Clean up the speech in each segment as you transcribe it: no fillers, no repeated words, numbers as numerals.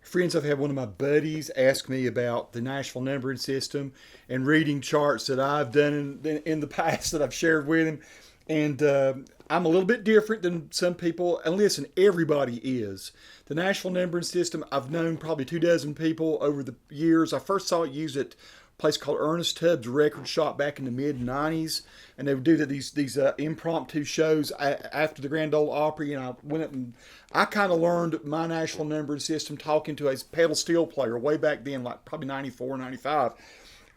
friends, I've had one of my buddies ask me about the Nashville Numbering System and reading charts that I've done in the past that I've shared with him. And I'm a little bit different than some people. And listen, everybody is. The Nashville Numbering System, I've known probably 24 people over the years. I first saw it used at a place called Ernest Tubbs Record Shop back in the mid 90s. And they would do these impromptu shows after the Grand Ole Opry. And I went up and I kind of learned my Nashville Numbering System talking to a pedal steel player way back then, like probably 94, 95.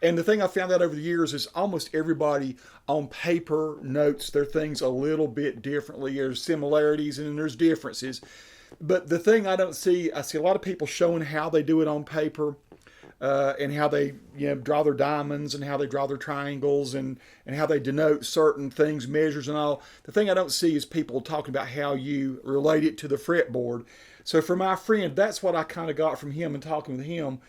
And the thing I found out over the years is almost everybody on paper notes their things a little bit differently. There's similarities and there's differences. But the thing I see a lot of people showing how they do it on paper, and how they draw their diamonds and how they draw their triangles and how they denote certain things, measures and all. The thing I don't see is people talking about how you relate it to the fretboard. So for my friend, that's what I kind of got from him and talking with him.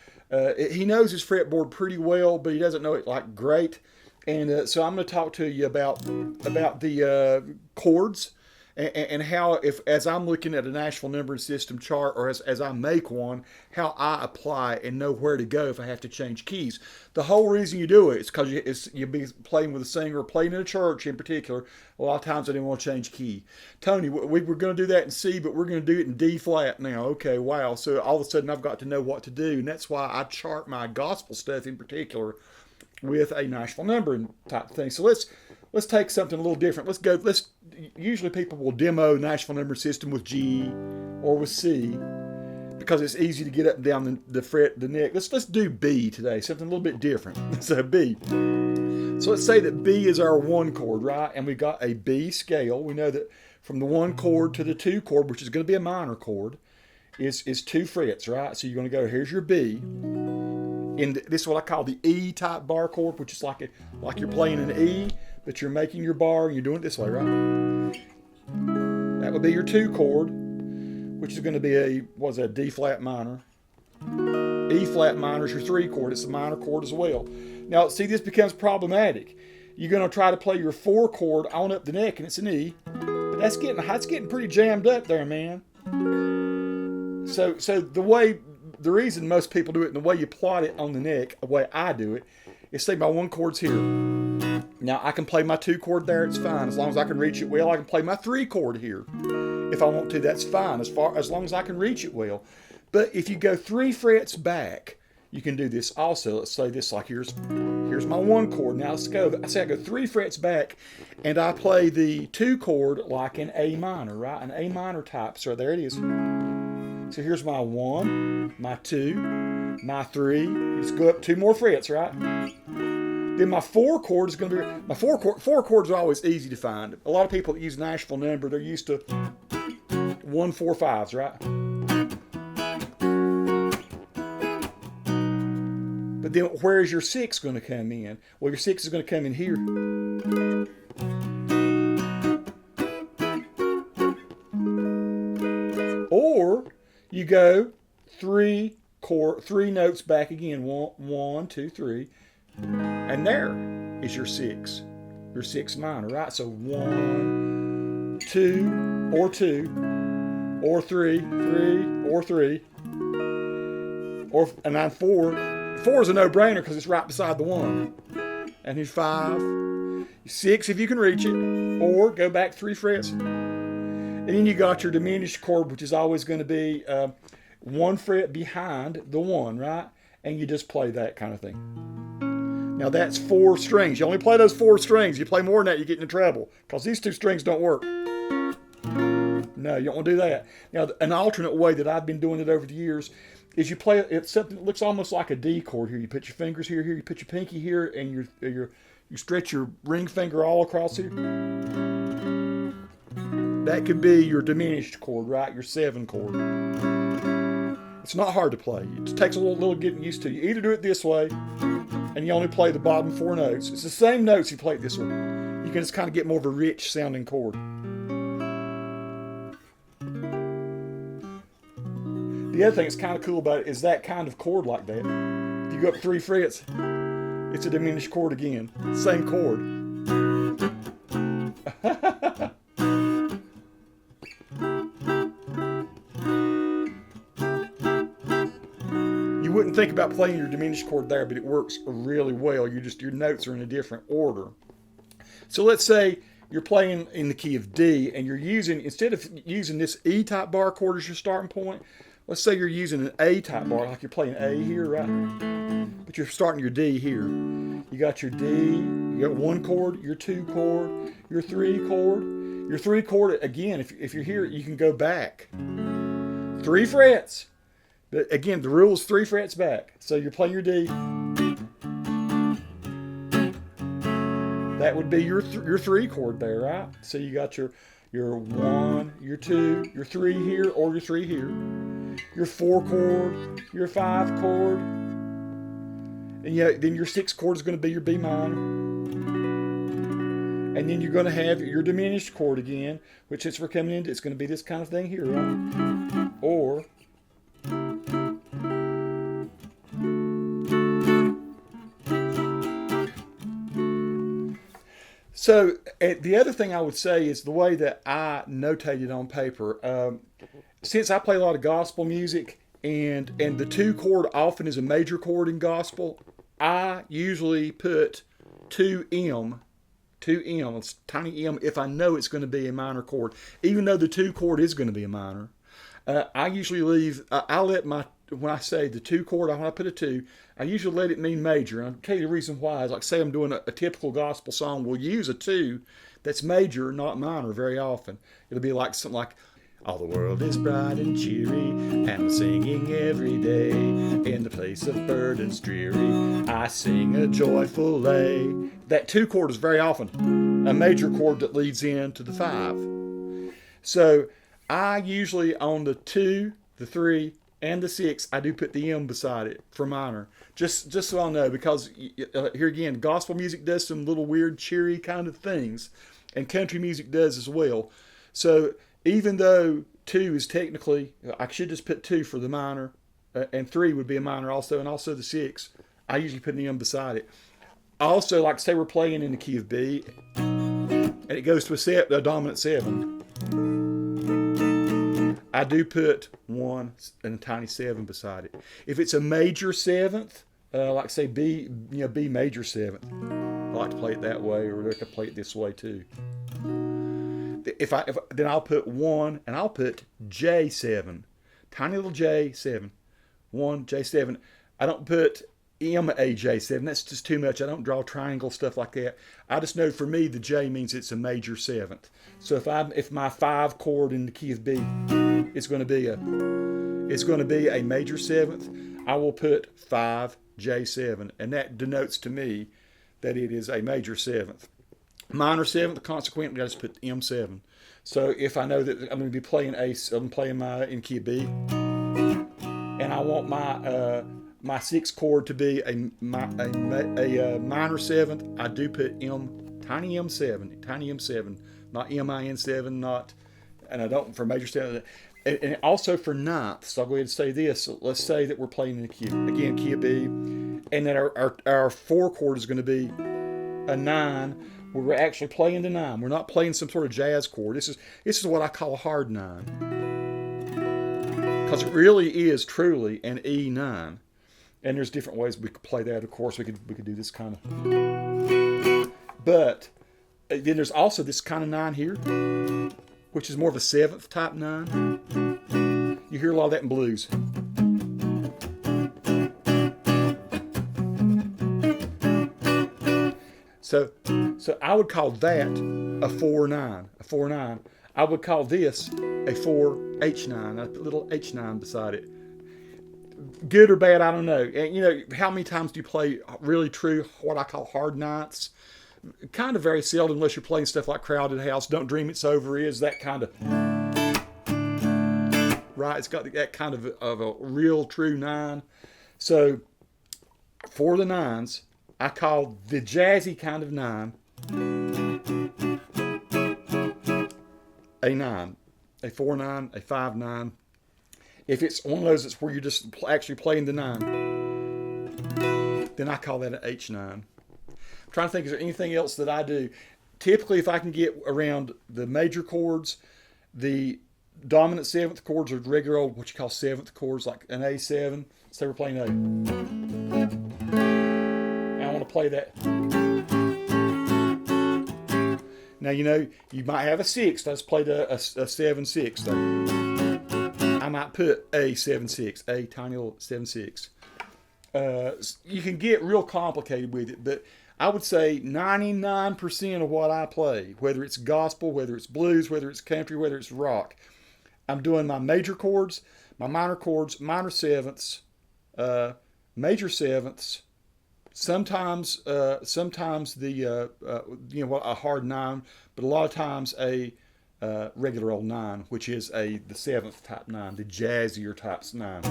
He knows his fretboard pretty well, but he doesn't know it like great. And so I'm going to talk to you about the chords and how, if as I'm looking at a Nashville Numbering System chart, or as I make one, how I apply and know where to go if I have to change keys. The whole reason you do it is because you'll be playing with a singer, or playing in a church in particular. A lot of times I didn't want to change key. Tony, we were going to do that in C, but we're going to do it in D flat now. Okay, wow. So all of a sudden I've got to know what to do, and that's why I chart my gospel stuff in particular with a Nashville numbering type thing. So let's take something a little different. Usually people will demo Nashville Numbering System with G or with C because it's easy to get up and down the fret, the neck. Let's do B today, something a little bit different. So B. So let's say that B is our 1 chord, right? And we've got a B scale. We know that from the 1 chord to the 2 chord, which is going to be a minor chord, is 2 frets, right? So you're going to go, here's your B. And this is what I call the E type bar chord, which is like you're playing an E, but you're making your bar and you're doing it this way, right? That would be your 2 chord, which is going to be a D flat minor. E flat minor is your 3 chord. It's a minor chord as well. Now, see, this becomes problematic. You're going to try to play your 4 chord on up the neck, and it's an E, but that's getting pretty jammed up there, man. So the reason most people do it and the way you plot it on the neck, the way I do it, is say my 1 chord's here. Now I can play my 2 chord there, it's fine. As long as I can reach it well, I can play my 3 chord here. If I want to, that's fine, as long as I can reach it well. But if you go 3 frets back, you can do this also. Let's say this, like here's my 1 chord. Now let's go. I say I go 3 frets back, and I play the 2 chord like an A minor, right? An A minor type. So there it is. So here's my 1, my 2, my 3. You just go up 2 more frets, right? Then my 4 chord is going to be, my 4 chords are always easy to find. A lot of people that use Nashville number, they're used to 1, 4, 5s, right? But then where is your 6 going to come in? Well, your 6 is going to come in here. Or you go 3 notes back again. 1, 2, 3. And there is your 6. Your 6 minor, right? So 1, 2, or 2, or 3, 3, or 3, or and then 4. 4 is a no-brainer because it's right beside the 1. And here's 5, 6 if you can reach it, or go back 3 frets. And then you got your diminished chord, which is always going to be 1 fret behind the 1, right? And you just play that kind of thing. Now that's 4 strings. You only play those 4 strings. You play more than that, you get into trouble because these 2 strings don't work. No, you don't want to do that. Now, an alternate way that I've been doing it over the years is you play it's something that looks almost like a D chord here. You put your fingers here, you put your pinky here, and you stretch your ring finger all across here. That could be your diminished chord, right? Your 7 chord. It's not hard to play. It just takes a little getting used to. You either do it this way, and you only play the bottom 4 notes. It's the same notes you play it this way. You can just kind of get more of a rich sounding chord. The other thing that's kind of cool about it is that kind of chord like that. If you go up 3 frets, it's a diminished chord again. Same chord. wouldn't think about playing your diminished chord there, but it works really well. Your notes are in a different order. So let's say you're playing in the key of D, and you're using, instead of using this E type bar chord as your starting point, let's say you're using an A type bar, like you're playing A here, right? But you're starting your D here. You got your D, you got one chord, your two chord, your three chord. Your three chord, again, if you're here, you can go back 3 frets. But again, the rule is 3 frets back. So you're playing your D. That would be your 3 chord there, right? So you got your 1, your 2, your 3 here, or your 3 here. Your 4 chord, your 5 chord. And then your 6 chord is going to be your B minor. And then you're going to have your diminished chord again, which is for coming into, it's going to be this kind of thing here, right? Or so the other thing I would say is the way that I notated on paper. Since I play a lot of gospel music, and the 2 chord often is a major chord in gospel, I usually put 2M, it's tiny M, if I know it's going to be a minor chord, even though the 2 chord is going to be a minor. I usually leave, I let my, when I say the 2 chord, when I put a 2, I usually let it mean major. And I'll tell you the reason why is, like, say I'm doing a typical gospel song, we'll use a 2 that's major, not minor, very often. It'll be like something like, all the world is bright and cheery, and I'm singing every day. In the place of burdens dreary, I sing a joyful lay. That 2 chord is very often a major chord that leads into the 5. So I usually, on the 2, the 3, and the 6, I do put the M beside it for minor. Just so I know, because here again, gospel music does some little weird, cheery kind of things, and country music does as well. So even though 2 is technically, I should just put 2 for the minor, and 3 would be a minor also, and also the 6, I usually put an M beside it. Also, like say we're playing in the key of B, and it goes to a dominant 7. I do put 1 and a tiny 7 beside it. If it's a major 7th, like say B, B major 7th, I like to play it that way, or I could play it this way too. Then I'll put 1 and I'll put J7, tiny little J7, 1 J7. I don't put MAJ7. That's just too much. I don't draw triangle stuff like that. I just know for me the J means it's a major 7th. So if my 5 chord in the key of B is going to be a major 7th, I will put 5 J7, and that denotes to me that it is a major 7th. Minor 7th, consequently, I just put M7. So if I know that I'm going to be playing I'm playing in key of B, and I want my 6th chord to be a minor 7th, I do put tiny M7, not MIN7, not, and I don't for major 7th. And also for 9th, so I'll go ahead and say this. So let's say that we're playing in the key, again, key of B, and that our 4 chord is going to be a 9. We're actually playing the 9. We're not playing some sort of jazz chord. This is what I call a hard 9, because it really is truly an E9. And there's different ways we could play that. Of course, we could do this kind of. But then there's also this kind of 9 here, which is more of a 7th type 9. You hear a lot of that in blues. So I would call that a 4-9. I would call this a 4H9, a little H9 beside it. Good or bad, I don't know. And how many times do you play really true, what I call hard 9ths? Kind of very seldom, unless you're playing stuff like Crowded House, Don't Dream It's Over is that kind of, right? It's got that kind of a real true 9. So for the 9s, I call the jazzy kind of 9 a 9, a 4-9, a 5-9. If it's one of those that's where you're just actually playing the 9, then I call that an H9. I'm trying to think, is there anything else that I do? Typically, if I can get around the major chords, the dominant seventh chords are regular old what you call seventh chords, like an A7. Say we're playing A. And I want to play that. Now you know you might have a sixth. I just played a 7/6. I might put a 7/6, a tiny little 7/6. You can get real complicated with it, but I would say 99% of what I play, whether it's gospel, whether it's blues, whether it's country, whether it's rock, I'm doing my major chords, my minor chords, minor sevenths, major sevenths, sometimes the a hard 9, but a lot of times a regular old 9, which is the 7th type 9, the jazzier types 9.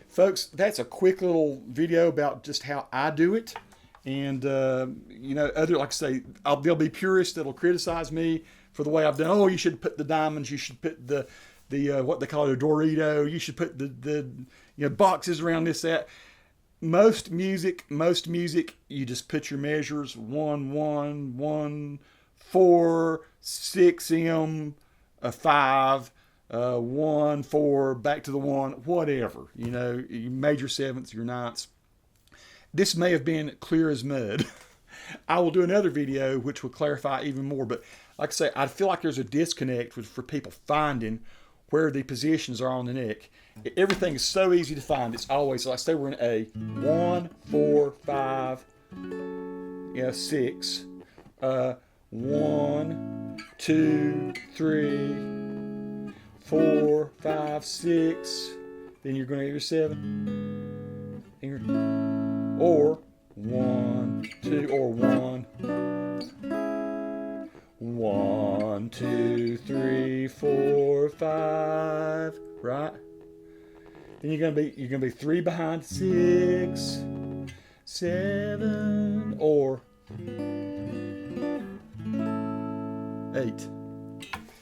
Folks, that's a quick little video about just how I do it. And, like I say, there'll be purists that'll criticize me for the way I've done. Oh, you should put the diamonds. You should put the what they call it, a Dorito. You should put the boxes around this, that. Most music, you just put your measures 1, 1, 1, 4, 6M, a 5, 1, 4, back to the 1, whatever. Your major sevenths, your ninths. This may have been clear as mud. I will do another video which will clarify even more. But like I say, I feel like there's a disconnect for people finding where the positions are on the neck. Everything is so easy to find. It's always, like say we're in A, 1, 4, 5, 6, 1, 2, 3, 4, 5, 6. Then you're going to get your 7. Or 1, 2, or 1. 1, 2, 3, 4, 5. Right? Then you're gonna be 3 behind 6, 7, or 8.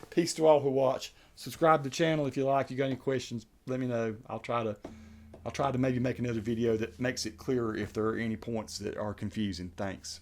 Peace to all who watch. Subscribe to the channel if you like. You got any questions, let me know. I'll try to maybe make another video that makes it clearer if there are any points that are confusing. Thanks.